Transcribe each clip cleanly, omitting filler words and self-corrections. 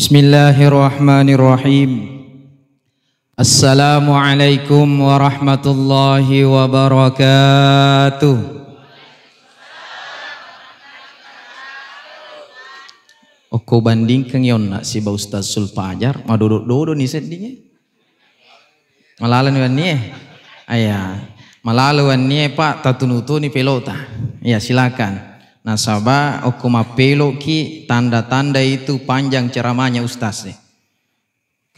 Bismillahirrahmanirrahim. Assalamualaikum warahmatullahi wabarakatuh. Oko bandingkan yon nak si ba Ustaz Sulfajar ma duduk ni sedihnya. Malalan wan ni ayah. Malalu wan ni Pak tatunutu ni pelota. Ya silakan. Nasabah oko ma pelok ki tanda-tanda itu panjang ceramahnya Ustaz nih.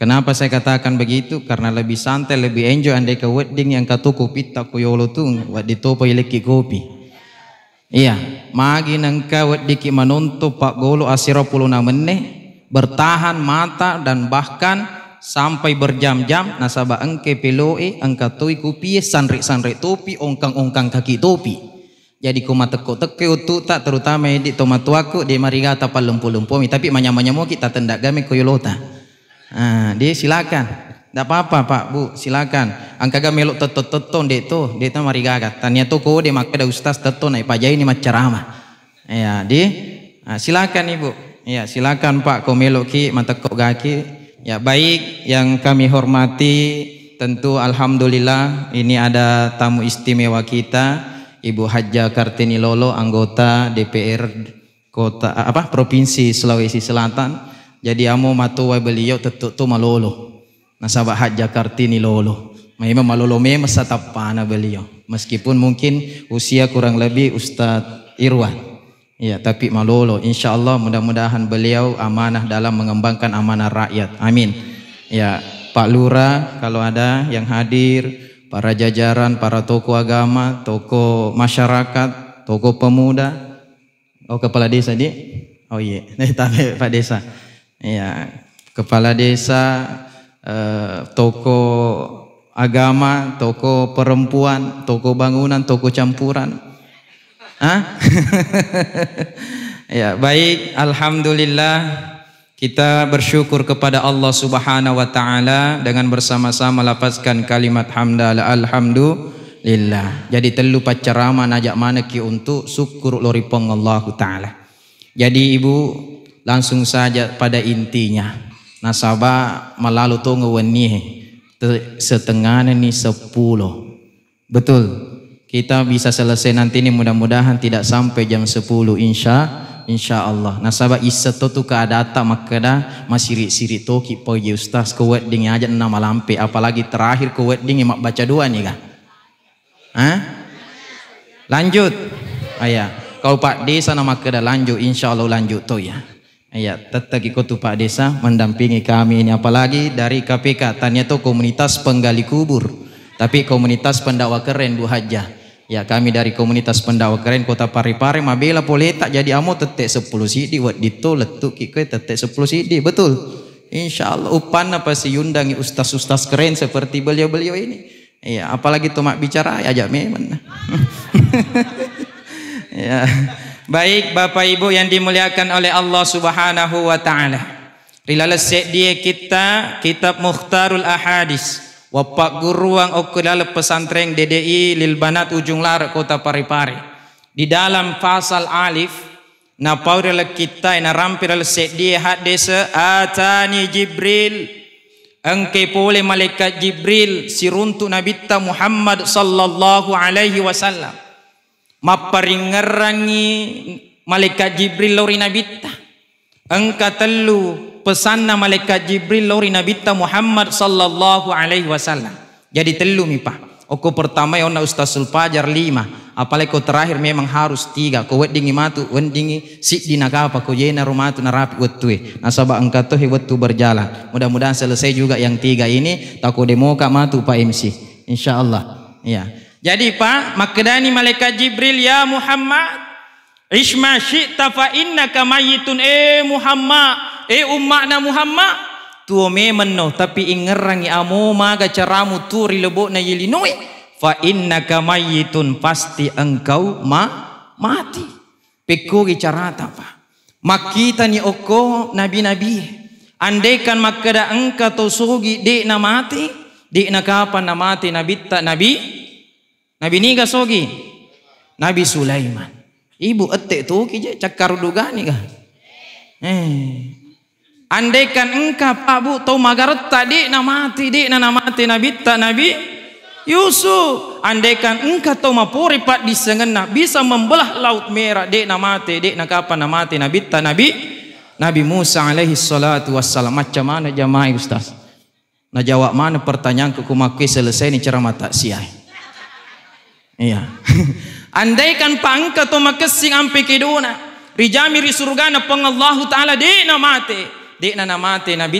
Kenapa saya katakan begitu? Karena lebih santai, lebih enjoy andai ke wedding yang katuku pita kuyolo tu wadi topo ileki kopi. Iya, magi nangka wedding manuntu Pak Golo asiro 16 menit bertahan mata dan bahkan sampai berjam-jam nasabah engke peloe angka tui kopi sanrik-sanrik topi ongkang-ongkang kaki topi. Jadi kuma teko-teke utu tak terutama di tomatuaku di marigata palumpu-lumpomi tapi manya-manyamu kita tendak game koyolota. Dia silakan. Tidak apa-apa Pak Bu, silakan. Angka gamelok teton dek tu marigaga. Tanya tu ko de makada ustaz teton naik pajai ni macarama. Ya, silakan Ibu. Ya, silakan Pak komelok ki matekok gaki. Ya, baik yang kami hormati tentu alhamdulillah ini ada tamu istimewa kita. Ibu Hajjah Kartini Lolo, anggota DPR Kota Provinsi Sulawesi Selatan. Jadi amo matua beliau tetuk tu malolo. Nasabah Hajjah Kartini Lolo. Memang malolo memang satapana beliau. Meskipun mungkin usia kurang lebih Ustadz Irwan. Ya, tapi malolo. Insyaallah mudah-mudahan beliau amanah dalam mengembangkan amanah rakyat. Amin. Ya, Pak Lurah kalau ada yang hadir, para jajaran, para tokoh agama, tokoh masyarakat, tokoh pemuda. Oh, kepala desa dia? Oh iya, tapi Pak Desa. Ya, kepala desa, tokoh agama, tokoh perempuan, tokoh bangunan, tokoh campuran. Ya, baik, alhamdulillah. Kita bersyukur kepada Allah Subhanahu wa taala dengan bersama-sama lafazkan kalimat hamdalah alhamdulillah. Jadi telu pacarama najak mana ki untuk syukur loripong Allah taala. Jadi Ibu langsung saja pada intinya. Nasabah malalu tunggu wani setengah ni 10. Betul. Kita bisa selesai nanti ini mudah-mudahan tidak sampai jam 10 insya Allah. Nasabah isa tu keadata makada masiri-siri toki poji ustaz ke wedding aja nama lampe apalagi terakhir ke wedding mak baca doa nih kah? Lanjut. Ayah, kau Pak Desa nama kada lanjut insya Allah lanjut tu ya. Ayah, tetap ikut tu Pak Desa mendampingi kami ini apalagi dari KPK. Tanya tu komunitas penggali kubur, tapi komunitas pendakwa keren Bu Hajjah. Ya, kami dari komunitas pendakwa keren Kota Parepare mabela poleta jadi amo tetek 10 CD buat dito letuk kike tetek 10 CD betul. Insyaallah upan apa si yundangi ustaz-ustaz keren seperti beliau-beliau ini. Ya, apalagi tomak bicara aja memang. Ya. Baik Bapak Ibu yang dimuliakan oleh Allah Subhanahu wa taala. Rilalesek dia kita kitab Mukhtarul Ahadis. Wapak guru ang okulal pesantren DDI Lil Banat Ujung Lar Kota Parepare. Di dalam pasal alif na paurel kita na rampirel set dia hadisa atani Jibril engke pole malaikat Jibril siruntu nabita Muhammad sallallahu alaihi wasallam maparingerangi malaikat Jibril lori nabita engka telu pesanna malaikat Jibril lori nabita Muhammad sallallahu alaihi wasallam. Jadi telu mi Pak. Oko pertama ya Ustaz Sulfajar 5. Apalagi ko terakhir memang harus 3. Ko weddingi matu weddingi si dinakapa ko yena rumatu narapi wettue. Nasabah engka toh wettu berjalan. Mudah-mudahan selesai juga yang 3 ini. Tako demoka matu Pak MC. Insyaallah. Ya. Jadi Pak, makdani malaikat Jibril ya Muhammad Isma syi'ta fa innaka mayyitun Muhammad umakna Muhammad tuo memeno tapi ingerangi amo maga caramu turi lebok na yilinoi fa innaka mayyitun pasti engkau mati pekuri carata Pak makita ni oko nabi-nabi andaikan makada engkau to sugi de na mati de na kapan na mati nabi ni ga sogi Nabi Sulaiman. Ibu etek tu kije cakar dugani kah? Andaikan engkau Pak Bu tau magarta dikna mati Nabi Yusuf. Andaikan engkau tau mapuri Pak disengena bisa membelah laut merah dikna kapan mati Nabi Musa alaihi salatu wassalam. Macam mana jamaah Ustaz? Nah jawab mana pertanyaan kumakui selesai ni ceramah tak siai. Iya. Andaikan Pak engkau tau makesing ampe keduna rijami ri surgana pengallahu taala dikna mati Nabi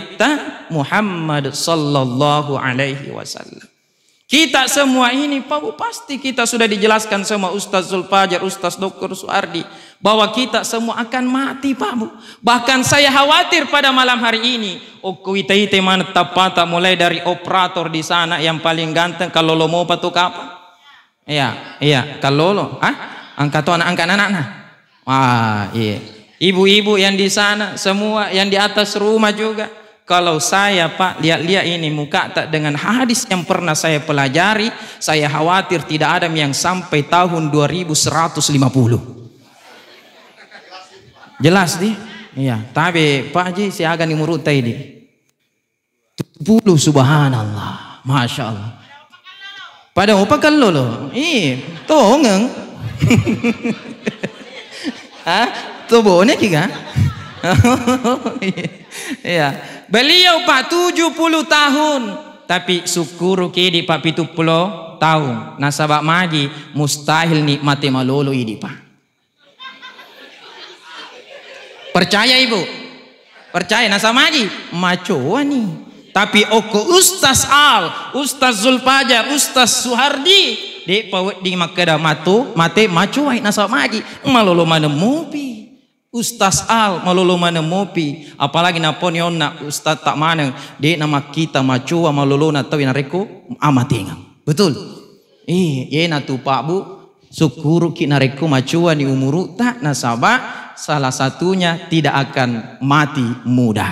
Muhammad sallallahu alaihi wasallam. Kita semua ini Pak Bu, pasti kita sudah dijelaskan sama Ustaz Zulfajar, Ustaz Dr. Suardi bahwa kita semua akan mati Pak Bu. Bahkan saya khawatir pada malam hari ini ite mana tapata mulai dari operator di sana yang paling ganteng kalau lo mau patu kapan? Iya kalau lo angkat anak-anak. Wah iya. Ibu-ibu yang di sana semua yang di atas rumah juga. Kalau saya Pak lihat-lihat ini muka tak dengan hadis yang pernah saya pelajari, saya khawatir tidak ada yang sampai tahun 2150. Jelas nih? Iya. Tapi Pak Haji saya akan dimurut tadi. 70 subhanallah, masya Allah. Pada apa kalau lo? Tongeng. Tuh boleh kira? Iya. Beliau Pak 70 tahun, tapi syukur kini Pak 70 tahun. Nasabak maji mustahil nikmati malolo ini Pak. Percaya Ibu? Percaya nasabak maji? Macoa nih. Tapi oko Ustaz Ustaz Zulfajar, Ustaz Suhardi di makada mate macoa nasabak maji malolo mana mopi. Ustaz malolo mana mopi, apalagi naponion na Ustaz tak mana di nama kita macua malolo na tawi nareko amatinga. Betul? Na tu Pak Bu, syukuru ki nareko macua ni umuru tak nasaba salah satunya tidak akan mati mudah.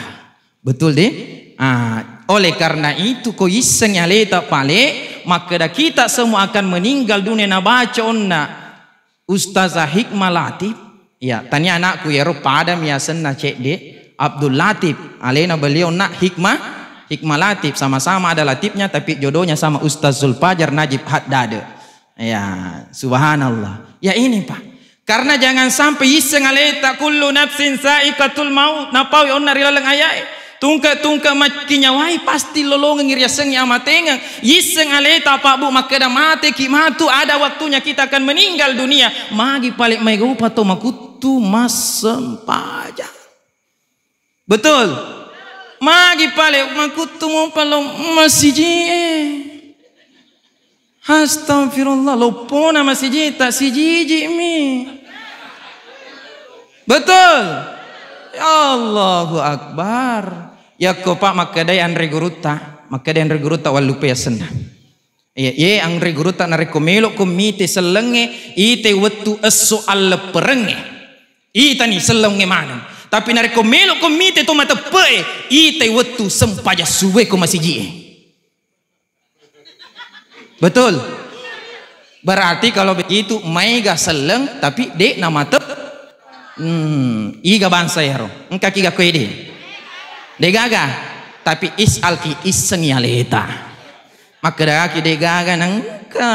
Betul deh? Oleh karena itu ko iseng leta pale maka kita semua akan meninggal dunia na baca onna Ustazah Hikmah Latif. Ya, tanya anakku ya Padam ya senna cek de Abdul Latif. Alena beliau nak Hikmah Latif, sama-sama ada Latifnya tapi jodohnya sama Ustaz Zulfajar Najib Haddad. Ya, subhanallah. Ya ini Pak. Karena jangan sampai iseng aleta kullu nafsin sa'iqatul maut. Napawi onna rilaleng ayai. Tungka makinyawai pasti lolongan ngiriaseng ya amatengang. Iseng aleta Pak Bu makada mate ki matu ada waktunya kita akan meninggal dunia. Magi palik mai gupa to makutu masem pajak. Betul? Magi palik makutu mo palong masiji. Astagfirullah lopona masiji tak siji mi. Betul? Ya Allahu Akbar. Ya ko Pak makadai Andre Guruta walupe ya senna. Ye Andre Guruta narekomelo komite selenge ite wetu esso alle perenge. Ita ni selenge mana. Tapi narekomelo komite to mata pe ite wetu sempaja suwe ko masiji. Betul? Berarti kalau begitu maiga seleng tapi dek nama tep iga bangsa ya ro. Engka kiga koede. Degaga tapi isalki iseng ya leta. Maka daki degaga nangka.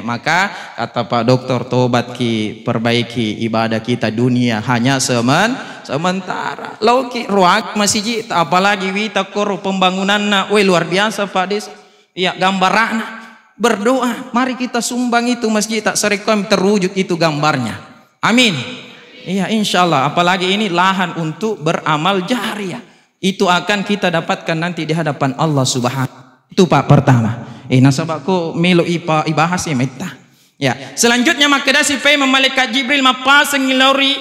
Maka kata Pak Dokter tobat ki perbaiki ibadah kita dunia hanya sementara. Lauki ruak masjid apalagi wita koro pembangunanna luar biasa Pak Des. Ya gambarana berdoa. Mari kita sumbang itu masjid tak serekom terwujud itu gambarnya. Amin. Iya insya Allah. Apalagi ini lahan untuk beramal jariah. Itu akan kita dapatkan nanti di hadapan Allah Subhanahu. Itu Pak pertama. Nasabakku melo ibahas ya meta. Ya. Selanjutnya makadasi pe malaikat Jibril mapasang lori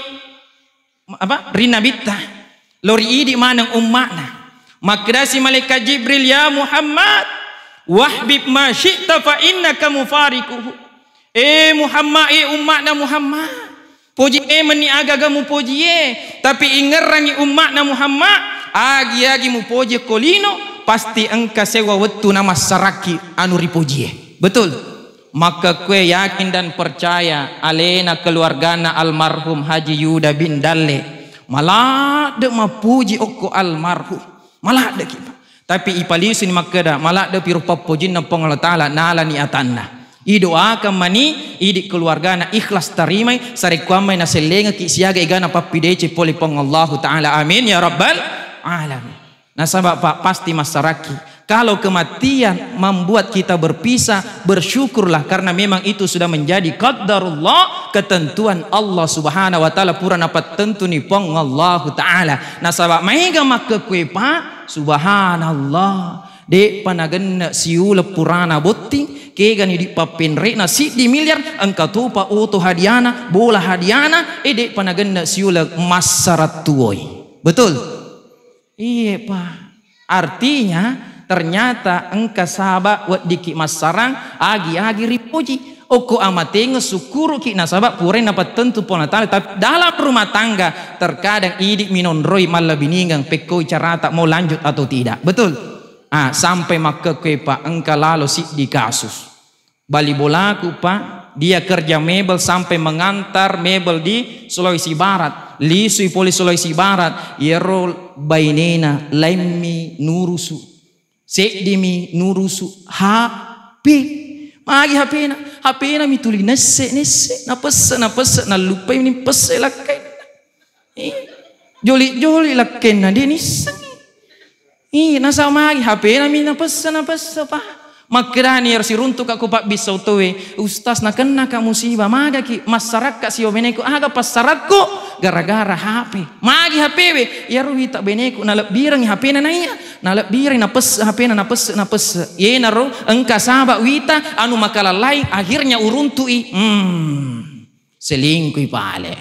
rina bitta. Lori idi manang ummakna. Makadasi malaikat Jibril ya Muhammad wahbib ma syi'ta fa innaka mufarikuhu. Muhammad ummakna Muhammad. Puji meni agagamu puji tapi ingerangi umatna Muhammad agi mu puji kolino pasti engka sewa wetu nama saraki anu ripuji. Betul? Maka kue yakin dan percaya alena keluargana almarhum Haji Yuda bin Dalle Malah de mapuji oko almarhum. Malah de kita. Tapi ipalisu ni makada malah de piru papojin na Allah Taala nala ni atanna. Idoakan mani idik keluarga na ikhlas tarimai sarikuamai na selenga ki siaga igana papidece poli Allah Taala. Amin ya rabbal alamin. Nah sahabat Pak, pasti masyarakat kalau kematian membuat kita berpisah, bersyukurlah karena memang itu sudah menjadi qadarullah, ketentuan Allah Subhanahu wa taala pura dapat tentu ni pong Allah Taala. Nah sahabat maiga maka kue Pak, subhanallah de panagen siula purana boting kega ni di papinre na si di miliar engkau tupa uto hadiana bola hadiana de panagen siula masarat tuoi. Betul? Iya Pak. Artinya ternyata engkau sahabat wad diki masarang agi-agi ripuji oko amatenge sukuru ki nasabak puren dapat tentu pona tali. Tapi dalam rumah tangga terkadang idik minon roy malah bininggang pekoi cara tak mau lanjut atau tidak. Betul? Sampai maka Pak engkau lalu si di kasus bali bolaku Pak, dia kerja mebel sampai mengantar mebel di Sulawesi Barat, lisui poli Sulawesi Barat, yero bainena lemmi nurusu sedimi nurusu HP magi HP na mituli nesse na pesse na lupa ini pesse lakai joli lakai na dia nisang nasa magi HP na mina pesse Pak. Makrani harus runtuk aku Pak bisa utuwe ustaz na kena ka musibah maga ki masyarakat si beneku aga pasaratku gara-gara HP magi HP we ya ruhi tak beneku na lebirang HP na naya na lebirang na pes HP na pes ye na ro engka sahabat wita anu makala lain akhirnya uruntui selingkuh pale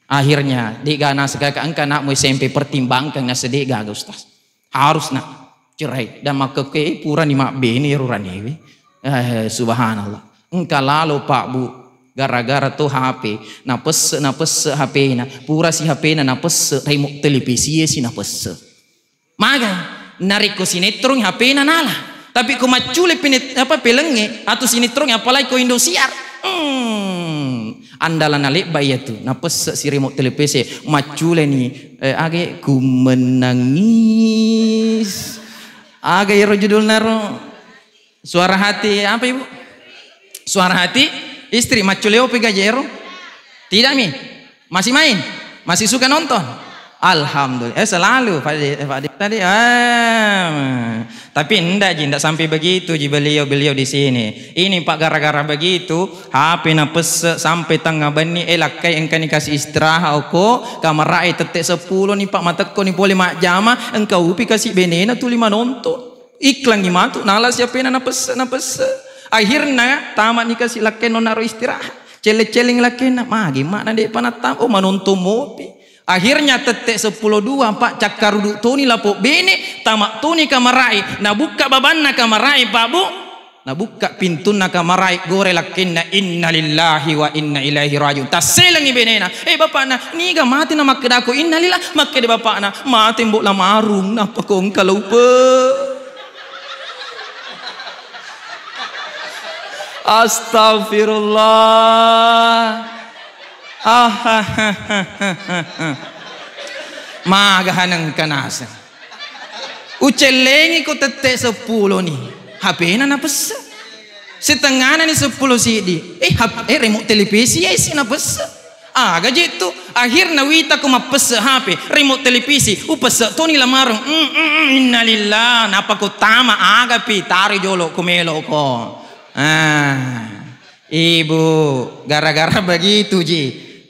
akhirnya dega na segala engka nak mu SMP pertimbangkan na sedega ustaz harus nak cerai dan maka ke pura ni mak bini rurani subhanallah engkau lalu Pak Bu gara-gara tu HP na pes HP na pura si HP na pes remote televisi si na pes maga nariko sinetron HP na nala tapi ko macule pelenge atau sinetron apalagi ko Indosiar andalan nalik bayi tu na pes si remote televisi macule ni age ku menangis aga iro judul naro suara hati apa ibu suara hati istri maculeo pegajero tidak mi masih main masih suka nonton alhamdulillah selalu Pak tadi tapi enggak sampai begitu beliau di sini ini Pak gara-gara begitu HP na pes sampai tengah bani lakai engkau ni kasih istirahat ko kamar rai tetek 10 nih Pak mateko ni boleh mak jama engkau upi kasih benena tu 5 nonton iklan ni matu nala siapa na pes akhirnya tamat ni kasih lakai nonaro istirahat cele-celing lakai na magi mana dek panatam manonton mopi akhirnya tetek 10-2 Pak cakar duduk tu ni lapuk bene tamak tu ni kamarai na buka baban na kamarai Pak Bu na buka pintu na kamarai gore lakinna inna lillahi wa inna ilaihi rajiun taselang ni bene na bapak na ni ga mati na makdako inna lillahi makke de bapak na mati mbok la marung napa kong kalau pe astagfirullah magahanang kanasa ucelengi ko tete 10 ni HP na napes setengah na ni 10 CD remote televisi si napes gaji tu akhir na wita ko mapes HP remote televisi upes to ni lamarong innalillah napa ko tama agapi tari jolo kumelo ko ibu gara-gara begitu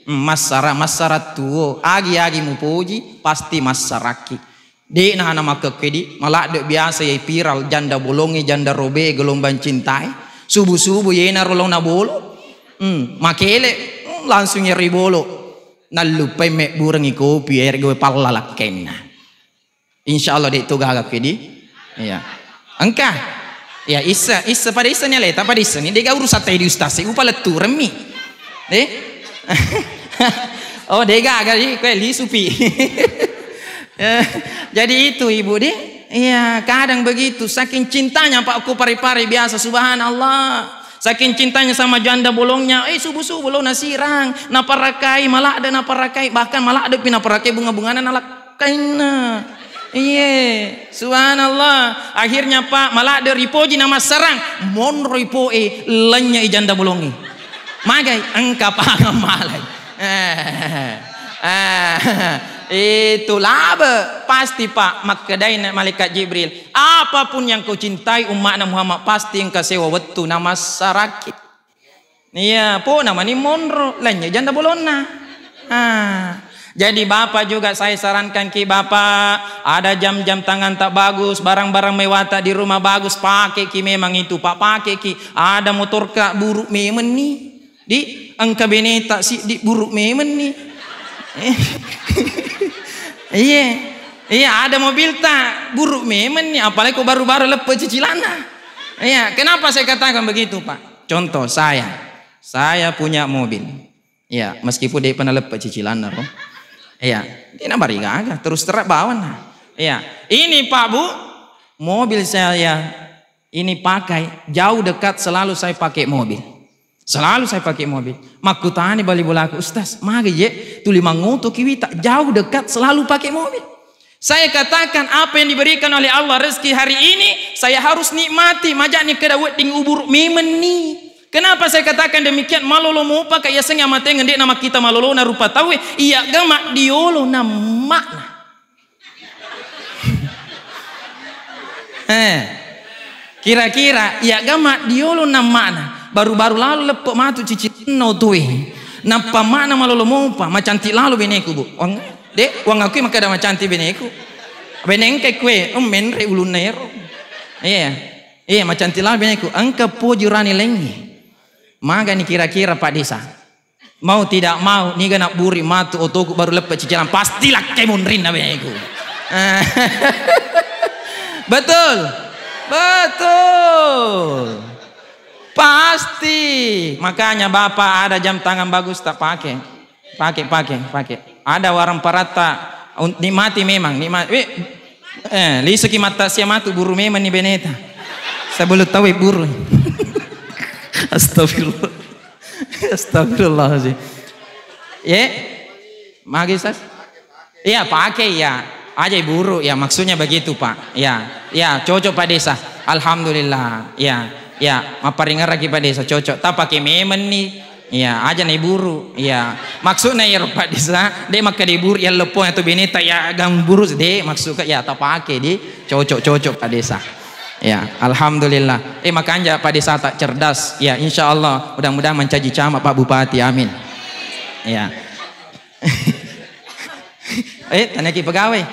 masyarakat tuo agi mu puji pasti masyarakat di nah nama kekedi malah dek biasa ya viral janda bolongi janda robe gelombang cintai subuh yena rolong na bolo makele langsung nyeri bolo nalupai mek burengi kopi air gue pala lakenna insyaallah dek tu gagak kedi iya engkah ya isa pada isa nyale tak pada isa ni dega urus atai di ustaz upala tu remi oh dega kali li supi jadi itu ibu deh iya kadang begitu saking cintanya Pak aku pari-pari biasa subhanallah Saking cintanya sama janda bolongnya, subuh-subuh lo nasirang, naparakai, malah ada naparakai, bahkan malah ada pinaparakai bunga-bunganan alak kaina. Iya, subhanallah. Akhirnya Pak, malah ada ripoji nama sarang, mon ripo lenya janda bolongi. Magai engkau paham malai. Itulah pasti Pak makadai malaikat Jibril, apapun yang kau cintai umat Muhammad pasti engkau sewa wetu nama sarakit. Iya, po nama ni monro lainnya janda bolona. Jadi Bapak juga saya sarankan ki Bapak, ada jam-jam tangan tak bagus, barang-barang mewah tak di rumah bagus, pakai ki memang itu Pak, pakai ki. Ada motor kak buruk memen nih, di engkau beneta si di buruk memen nih. Iya ada mobil tak buruk memen nih, apalagi kok baru-baru lepas cicilannya. Iya, kenapa saya katakan begitu Pak? Contoh saya punya mobil. Iya, meskipun dia pernah lepas cicilan loh. Iya, dia nabari gagah terus terak bawan. Iya, ini Pak Bu, mobil saya ini pakai jauh dekat selalu saya pakai mobil. Selalu saya pakai mobil. Makutani bali bolaku, Ustaz, magi je tuli mangutu kiwi tak jauh dekat selalu pakai mobil. Saya katakan apa yang diberikan oleh Allah rezeki hari ini saya harus nikmati. Majak ni kedawet ding ubur memen ni. Kenapa saya katakan demikian? Malolo mau pakai ya senga mate ngendek nama kita malolo na rupa tahu iya gama diolo na makna. Kira-kira iya gama diolo na makna. Baru-baru lalu lepok matu cicit no tuwe napa mana malolo mopa macanti lalu beneku Bu wang dek wang aku maka ada macanti beneku benengke kue menre ulun nero iya macanti lalu beneku angka pojurani lengi maga ni kira-kira Pak Desa mau tidak mau ni nak buri matu otoku baru lepok cicilan pastilah kemunrin na beneku. Betul pasti. Makanya Bapak ada jam tangan bagus tak pakai. Ada warang parata nikmati memang nikmati. Lisaki mata siamatu buru memang ni beneta. Saya belum tahu buru. Astagfirullah. Astagfirullahaladzim. Magisas? Iya pakai ya. Aja buru ya maksudnya begitu Pak. Ya cocok Pak Desa. Alhamdulillah. Ya, maparingan lagi Pak Desa cocok. Tak pakai memen nih. Ya, aja nih buru. Ya, maksudnya ya Pak Desa, dia maka di buru ya lepo atau beneta ya gang buru deh maksudnya ya tak pakai di cocok Pak Desa. Ya, alhamdulillah. Makanya Pak Desa tak cerdas. Ya, insya Allah mudah-mudahan mencaji camat Pak Bupati. Amin. Ya. Tanya ki pegawai.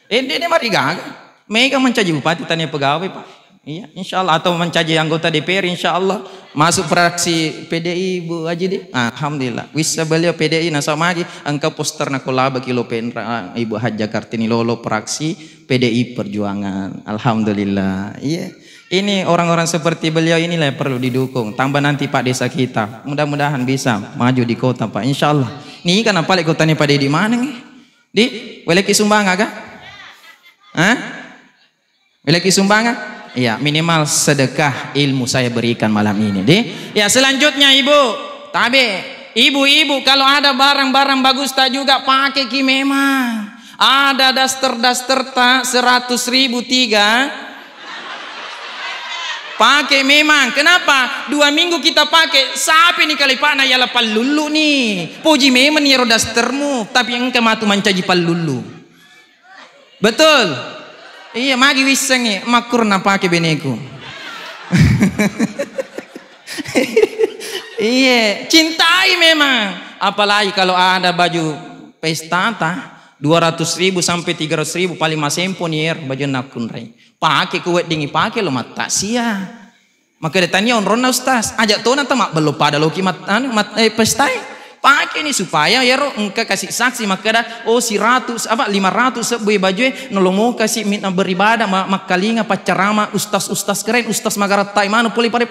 Dia mari gagah. Mereka mencaji bupati tanya pegawai Pak. Iya, insya Allah atau mencaji anggota DPR, insya Allah masuk fraksi PDI Bu Haji deh. Alhamdulillah. Bisa beliau PDI nasa magi angka poster nakolaba kilo penra Ibu Haja Kartini Lolo fraksi PDI Perjuangan. Alhamdulillah. Iya. Ini orang-orang seperti beliau inilah yang perlu didukung. Tambah nanti Pak Desa kita, mudah-mudahan bisa maju di kota Pak. Insya Allah. Nih kan apa kota nih Pak di mana nih? Di weleki sumbangan kah? Weleki sumbangan? Ya minimal sedekah ilmu saya berikan malam ini deh. Ya selanjutnya ibu kalau ada barang-barang bagus tak juga pakai ki memang. Ada daster tak 100.000 tiga pakai memang. Kenapa 2 minggu kita pakai sapi nih kali Pak na ya lapal lulu nih puji memang nih dastermu tapi engkau matu mencaji pal lulu. Betul. Iya magi wiseng makur na pakai beneku. Iya cintai memang. Apalagi kalau ada baju pesta 200.000 sampai 300.000 paling masempon yer baju nakun rai. Pakai kuat dingi pakai lo mata sia. Maka ditanya on rona Ustaz ajak tona tamak belum pada loki pesta. Pakai nih supaya ya engkau kasih saksi maka dah 500 sebuah baju nolongo kasih minta beribadah makalinga pacarama ustaz keren ustaz magaratai mana puli pare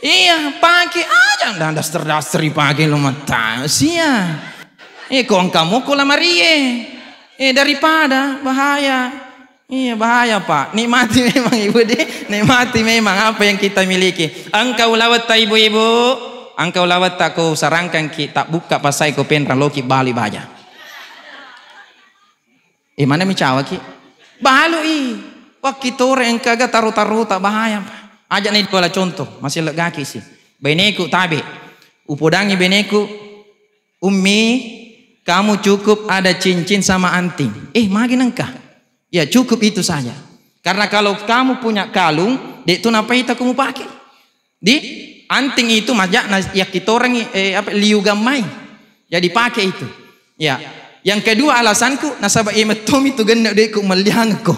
iya pakai aja dan daster pakai lo mata sia kok kamu kola marie daripada bahaya Iya bahaya Pak. Nikmati memang ibu deh. Nikmati memang apa yang kita miliki. Engkau lawat tak ibu-ibu. Engkau lawat tak kau sarankan kita buka pasai kau penra loki bali baja. Mana micawa ki? Balu Wah kita orang yang kagak taruh-taruh tak bahaya Pak. Ajak nih bola contoh. Masih legaki sih. Beneku tabe. Upodangi beneku. Umi, kamu cukup ada cincin sama anting. Makin engkau. Ya cukup itu saja. Karena kalau kamu punya kalung, itu napa itu kamu pakai? Di anting itu majak ya kita orang liu gamai. Jadi pakai itu. Ya. Yang kedua alasanku nasabah imetom itu ganda deku meliangku.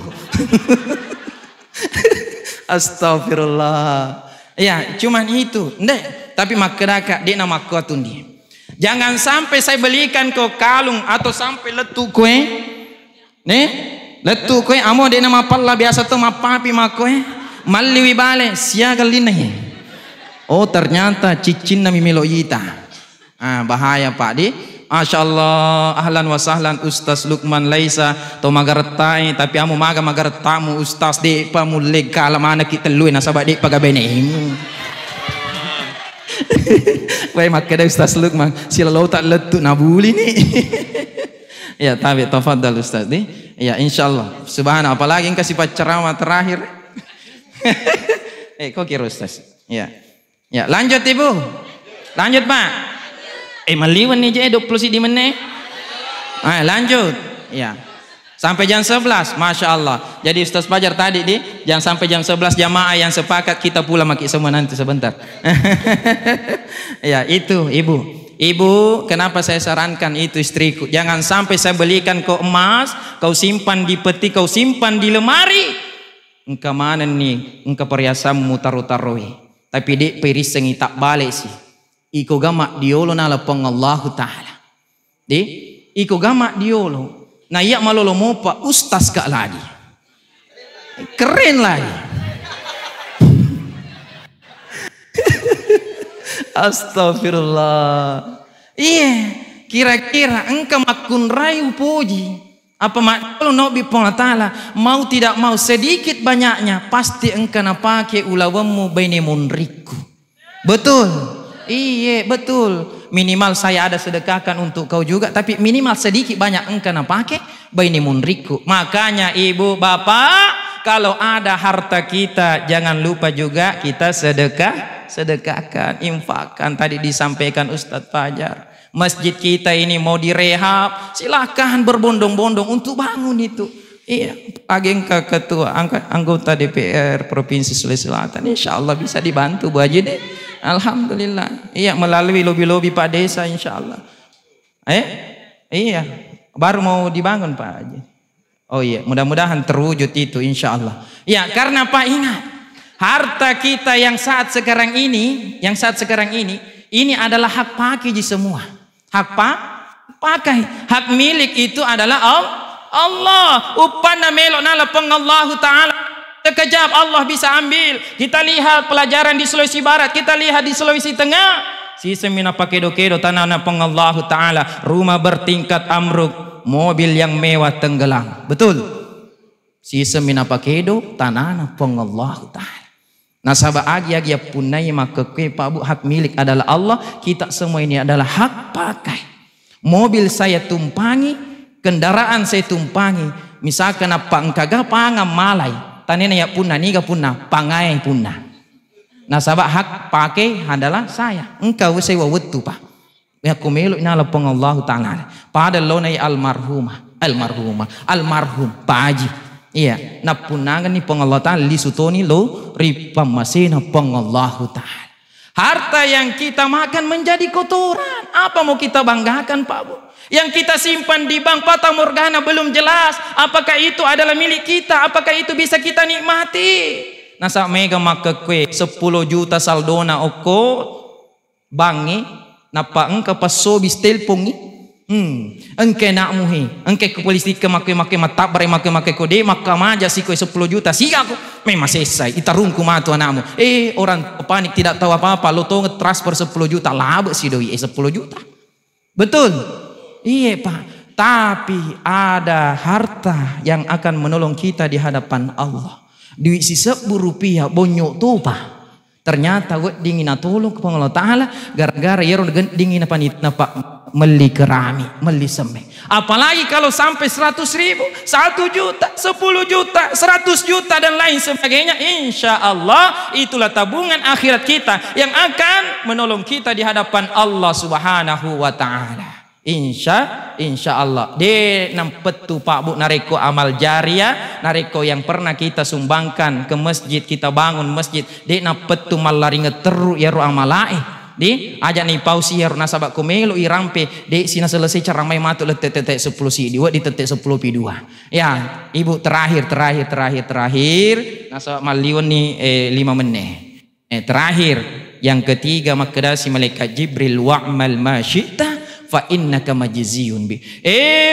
Astagfirullah. Ya, cuman itu. Ndek, tapi makedaka dia nama kuatun dia. Jangan sampai saya belikan kau kalung atau sampai letu kue. Nih, letu kue amo dia nama palla biasa tuh mapapi makoe. Maliwi bale siaga linai. Oh, ternyata cicin nami meloyita. Bahaya Pak di. Masya Allah, ahlan wa sahlan Ustaz Lukman Laisa to magartai tapi amu magartamu Ustaz de pamuleg kala mana kita luin nasabak de pagabene. Wai makada Ustaz Lukman sila lo tak letu nabuli ni. Ya tabi tafadhal Ustaz di. Ya insyaallah. Subhanallah apalagi kasih ceramah terakhir. Kok kira Ustaz? Ya. Ya, lanjut Ibu. Lanjut Pak. Maliwan nih je 20 di menit. Lanjut. Ya. Sampai jam 11. Masya Allah. Jadi Ustaz Fajar tadi jangan sampai jam 11 jamaah yang sepakat kita pula maki semua nanti sebentar. Ya itu Ibu. Ibu kenapa saya sarankan itu istriku. Jangan sampai saya belikan kau emas. Kau simpan di peti. Kau simpan di lemari. Engkau mana nih. Engkau perhiasanmu taruh-taruhi. Tapi dek perisengi tak balik sih. Iko gama diolo nala pengallahu ta'ala. Iko gama diolo. Na iya malolo mopa ustaz kak lagi. Keren lagi. Astagfirullah. Iya. Kira-kira engkau makun rayu puji. Apa mak kalau Nabi Ta'ala mau tidak mau sedikit banyaknya pasti engkau napake ulawemu baini munriku. Betul. Iya betul. Minimal saya ada sedekahkan untuk kau juga. Tapi minimal sedikit banyak engkau pakai baini munriku. Makanya ibu bapak kalau ada harta kita jangan lupa juga kita sedekahkan, infakkan. Tadi disampaikan Ustadz Fajar. Masjid kita ini mau direhab, silahkan berbondong-bondong untuk bangun itu. Iya, agengka ketua anggota DPR Provinsi Sulawesi Selatan, insya Allah bisa dibantu Bu Haji deh. Alhamdulillah. Iya, melalui lobi-lobi Pak Desa insya Allah. Iya, baru mau dibangun Pak Haji. Oh iya, mudah-mudahan terwujud itu insya Allah. Ya, karena Pak ingat, harta kita yang saat sekarang ini ini adalah hak pakai semua. Hak pakai, hak milik itu adalah Allah. Upana melok nala pengallahu ta'ala. Sekejap Allah bisa ambil. Kita lihat pelajaran di Sulawesi Barat, kita lihat di Sulawesi Tengah. Si semina pakai dokedo tanah pengallahu ta'ala. Rumah bertingkat amruk, mobil yang mewah tenggelam. Betul. Si semina pakai do tanah pengallahu ta'ala. Nasabah agi-agi punai maka Pak Bu hak milik adalah Allah. Kita semua ini adalah hak pakai. Mobil saya tumpangi, kendaraan saya tumpangi. Misalkan apa engkaga pangam malai, tanena ya punna niga punna pangai punna. Nasabah hak pakai adalah saya. Engkau sewa wetu Pak. Ya kumelu inala pengallahu ta'ala. Pada lonai almarhum Pak Haji. Iya, napunangan ni pengallahu ta'ala lisutoni lo ripamasena pengallahu ta'ala. Harta yang kita makan menjadi kotoran. Apa mau kita banggakan Pak Bu? Yang kita simpan di bank Fata Morgana belum jelas. Apakah itu adalah milik kita? Apakah itu bisa kita nikmati? Nasa mega maka kue 10 juta saldona oko bangi. Napa engkau pasobis telpongi? Engke nak muhi, engke kepolisi ke make matap bare make kode maka maja si koi 10 juta si aku memang selesai itarungku matu anakmu. Orang panik tidak tahu apa-apa lo to transfer 10 juta laba si doi 10 juta. Betul? Iya Pak. Tapi ada harta yang akan menolong kita di hadapan Allah. Duit si 10 rupiah bonyok tupa. Ternyata dingin tolong ke Allah Ta'ala gara-gara ya dingin apa napa meli kerami, meli semeh. Apalagi kalau sampai 100.000, 1 juta, 10 juta, 100 juta dan lain sebagainya. Insya Allah itulah tabungan akhirat kita yang akan menolong kita di hadapan Allah Subhanahu wa Ta'ala. Insya Allah de nampet tu Pak Bu nareko amal jariah, nareko yang pernah kita sumbangkan ke masjid, kita bangun masjid de nampet tu malari ngeteru ya ru amalae di aja nih pausi ya ru nasabak kumelo irampe de sina selesai cara mai matu le tete 10 si diwa di tete 10 pi 2 ya ibu terakhir nasabak maliwan nih 5 menit terakhir yang ketiga makdasi malaikat Jibril wa'mal ma syi'ta fa innaka majziyun bi.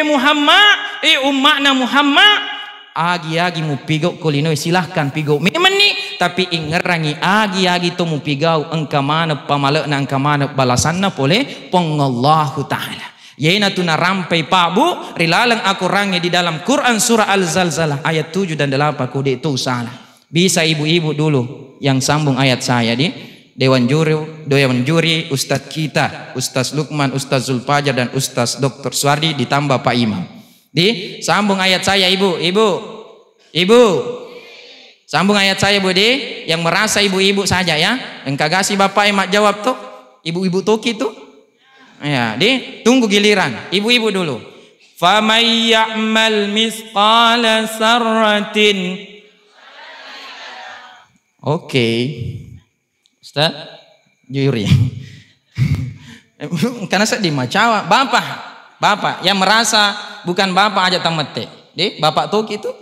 Muhammad, umatna Muhammad, agi mu pigau kolino silahkan pigau memang ni, tapi ingerangi agi tu mu pigau engka mana pamalekna engka mana balasanna pole pengallahu taala. Yaina tu narampai Pak Bu, rilalang aku rangi di dalam Quran surah Al-Zalzalah ayat 7 dan 8 kode itu salah. Bisa ibu-ibu dulu yang sambung ayat saya di Dewan juri Ustadz kita, Ustadz Lukman, Ustadz Zulfajar dan Ustadz Dr. Suwardi ditambah Pak Imam. Di sambung ayat saya ibu. Sambung ayat saya Bu di, yang merasa ibu-ibu saja ya. Yang kagasi bapak emak jawab tuh, ibu-ibu toki tuh. Ya, di tunggu giliran. Ibu-ibu dulu. Famay ya'mal misqala sarratin. Oke. Ustaz, juri. Karena saya dimacawa, bapak yang merasa bukan bapak aja tamete. Di bapak tuh gitu.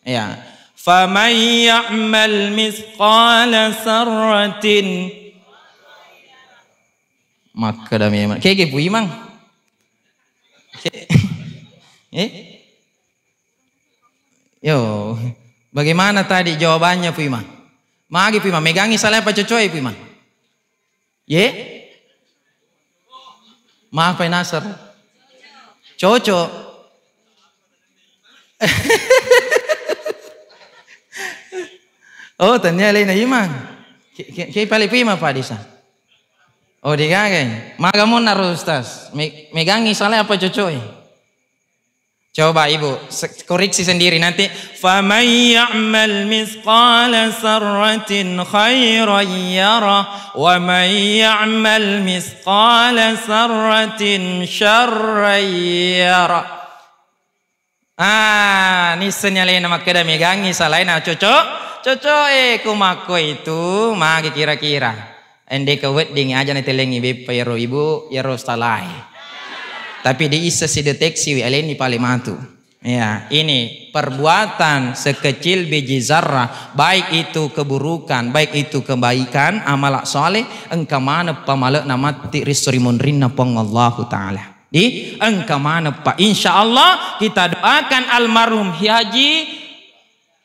Ya. Faman ya'mal misqala sarratin. Maka dami kayak Bu Imang. Yo, bagaimana tadi jawabannya Bu Imang? Magi Pima, megangi salah apa cocoy Pima? Ye? Maaf Pak Nasr. Coco. Oh, ternyata lain Imang. Kayak paling Pima Pak Disa. Oh, digagay. Magamun naruh Ustaz. Megangi salah apa cocoy? Coba ibu koreksi sendiri nanti. Faman ya'mal misqala sarratin khairan yara wa man ya'mal misqala sarratin syarran yara. Nisanya lain nama kada megangi salain cocok kumako itu magi kira-kira ende ke wedding aja nanti lengi bepa yaro ibu yaro salai. Tapi diisa si deteksi aleni palimatu. Ya, ini perbuatan sekecil biji zarrah, baik itu keburukan, baik itu kebaikan, amalak soleh, engkau mana pamalak namati risurimun rinna pengallahu ta'ala. Di engkau mana pak, insya Allah kita doakan almarhum Haji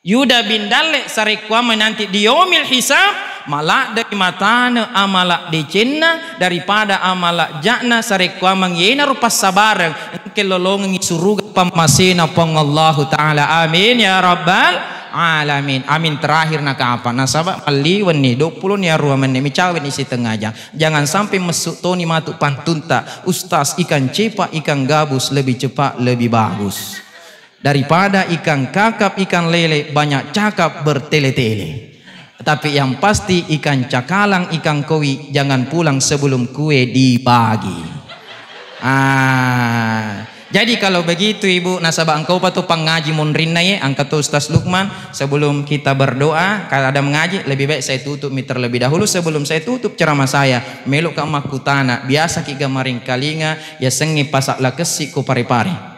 Yuda bin Dalek sarekwa menanti di yaumil hisab. Malak dari matana amalak di Cina daripada amalak jakna sarekwa mengyena rupas sabarang kelolongi suruga pamasina pengallahu ta'ala amin ya rabbal alamin amin. Terakhir nak apa nasabak maliwan ni 20 ni arwah menemi cawin isi tengah jangan sampai mesuk toni matuk pantunta ustaz ikan cepak ikan gabus lebih cepat lebih bagus daripada ikan kakap ikan lele banyak cakap bertele-tele. Tapi yang pasti ikan cakalang, ikan koi jangan pulang sebelum kue dibagi. Jadi kalau begitu ibu nasabah engkau patuh pengaji monrinna ya angkat Ustaz Lukman sebelum kita berdoa kalau ada mengaji lebih baik saya tutup terlebih dahulu sebelum saya tutup ceramah saya meluk ka makutana biasa ki gamaring kalinga ya sengi pasak lakesi ku pare-pare.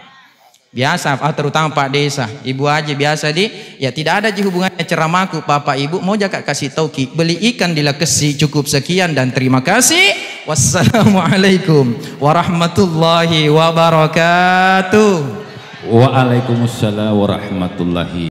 Biasa, terutama Pak Desa, Ibu Haji biasa ya tidak ada hubungannya ceramahku, Bapak Ibu mau jaga kasih tau ki, beli ikan di Lekesi cukup sekian dan terima kasih. Wassalamualaikum warahmatullahi wabarakatuh. Waalaikumsalam warahmatullahi